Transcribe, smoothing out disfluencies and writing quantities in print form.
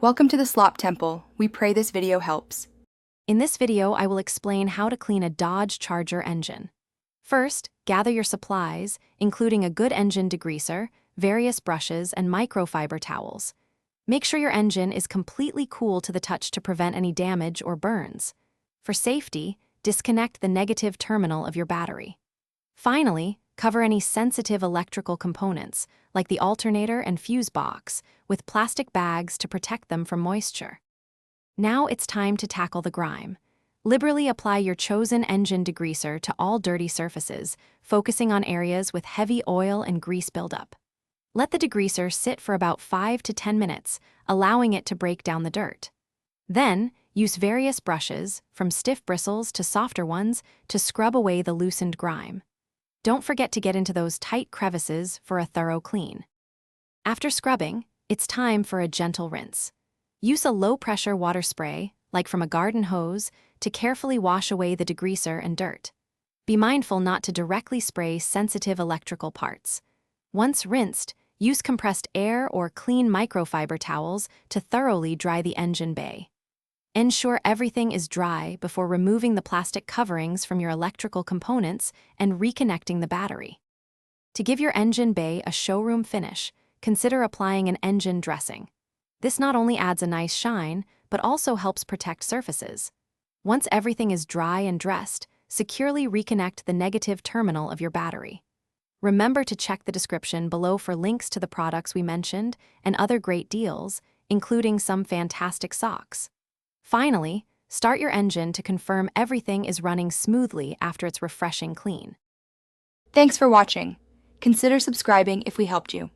Welcome to the Slop Temple. We pray this video helps. In this video, I will explain how to clean a Dodge Charger engine. First, gather your supplies, including a good engine degreaser, various brushes, and microfiber towels. Make sure your engine is completely cool to the touch to prevent any damage or burns. For safety, disconnect the negative terminal of your battery. Finally, cover any sensitive electrical components, like the alternator and fuse box, with plastic bags to protect them from moisture. Now it's time to tackle the grime. Liberally apply your chosen engine degreaser to all dirty surfaces, focusing on areas with heavy oil and grease buildup. Let the degreaser sit for about 5 to 10 minutes, allowing it to break down the dirt. Then, use various brushes, from stiff bristles to softer ones, to scrub away the loosened grime. Don't forget to get into those tight crevices for a thorough clean. After scrubbing, it's time for a gentle rinse. Use a low-pressure water spray, like from a garden hose, to carefully wash away the degreaser and dirt. Be mindful not to directly spray sensitive electrical parts. Once rinsed, use compressed air or clean microfiber towels to thoroughly dry the engine bay. Ensure everything is dry before removing the plastic coverings from your electrical components and reconnecting the battery. To give your engine bay a showroom finish, consider applying an engine dressing. This not only adds a nice shine, but also helps protect surfaces. Once everything is dry and dressed, securely reconnect the negative terminal of your battery. Remember to check the description below for links to the products we mentioned and other great deals, including some fantastic socks. Finally, start your engine to confirm everything is running smoothly after its refreshing clean. Thanks for watching. Consider subscribing if we helped you.